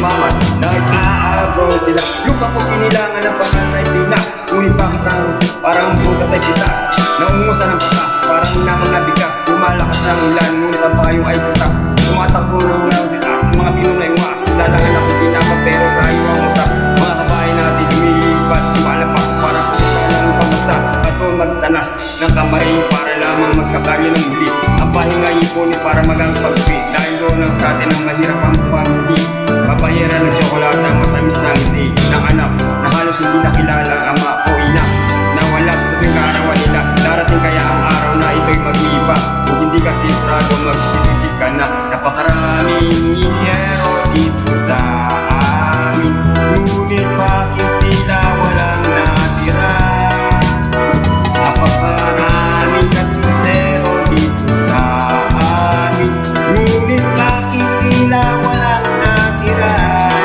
yumaman, nag-a-abroad sila. Lupa ko sinilangan ng panganay Pinas, ngunit bakit ang parang butas ay pitas? Naungusan ng patas, parang naman na bigas. Lumalakas ng ulan, ngunit ang payong ay butas. Tumatakbo ng bitas, mga pinunay was. Lalangan ako pinapa pero tayo ang utas. Mga kabahay natin lumilipas, lumalapas para ng pamasa at magtanas ng kamay para lamang magkakaryo ng muli. Ang pahinga ipunin para magang pagpi, dahil doon lang sa atin ang mahirap ang pamuli. Papahiran ng tsokolata, matamis na ngiti ng anak na halos hindi nakilala ang ama o ina, na wala sa tuwing kaarawan nila. Darating kaya ang araw na ito'y mag-iiba, kung hindi ka sintrado magsisisip ka na. Napakaraming iniyero dito sa amin, ngunit bakit tila walang natira? Napakaraming katintero dito sa amin, ngunit bakit tila walang natira?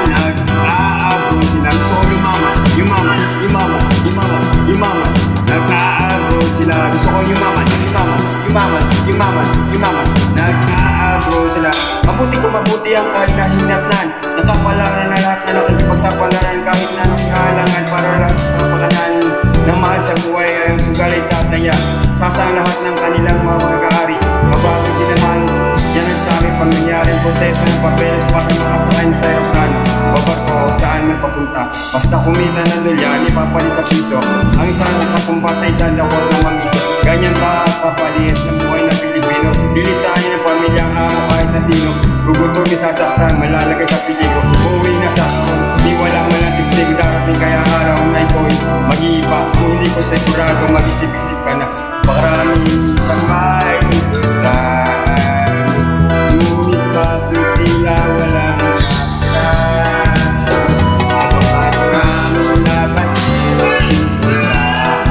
Nag-aabroad sila. Gusto ko yumaman, yumaman, yumaman, yumaman, yumaman. Nag-aabroad sila. Gusto ko yumaman, yumaman, yumaman, yumaman, yumaman. Nag-aabroad sila. Mabuti ko mabuti ang kahit nahinatnan, nakapalaran na lahat na nakikipagsapalaran kahit na nakahalangan para lang sa kapakanan ng mahal sa buhay ay ang sugal ay tataya. Sasang lahat ng kanilang mga mag-aari, mabago din naman yan ang sa akin pag nangyaring proseso ng papeles para makasakay na sa aeroplano o barko o saan man papunta. Basta kumita ng dulyan, ipapalit sa piso ang isang nakatumpa sa isang dakot na mamiso. Ganyan ba kapalit ng buhay ng Pilipino? Lilisahin ng pamilya ang amo kahit na sino. Gugutom sasaktan, malalagay sa piligo. Uuwi na sa di wala man ang tistig. Darating kaya araw na ito'y mag-iiba. Kung hindi ko sigurado, mag-isip-isip ka na. Maraming sabay dito sa amin, ngunit bakit tila walang natira? Napakaraming laban dito sa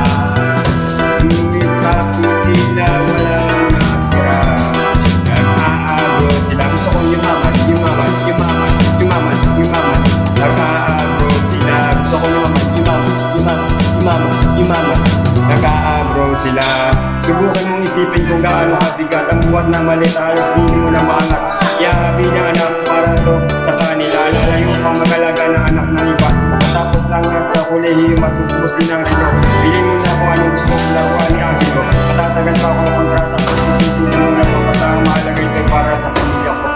amin, ngunit bakit tila walang natira? Nag-aabroad sila. Gusto kong yumaman, yumaman, yumaman, yumaman, yumaman. Nag-aabroad sila. Gusto kong yumaman, yumaman, yumaman, yumaman, yumaman. Nag-aabroad sila. Subukan mong isipin kung gaano kabigat ang buhat na mali, halos hindi mo na maangat. Kaya bilang anak para to sa kanila, lalayo pang mag-alaga ng anak ng iba. Matapos lang na sa kolehiyo, matutubos din ang relo. Pili mo na kung anong gusto mong laruan ni Angelo. Matatagal pa ako ng kontrata, pag-isin mo na to, basta ang mahalaga ito'y para sa pamilya ko.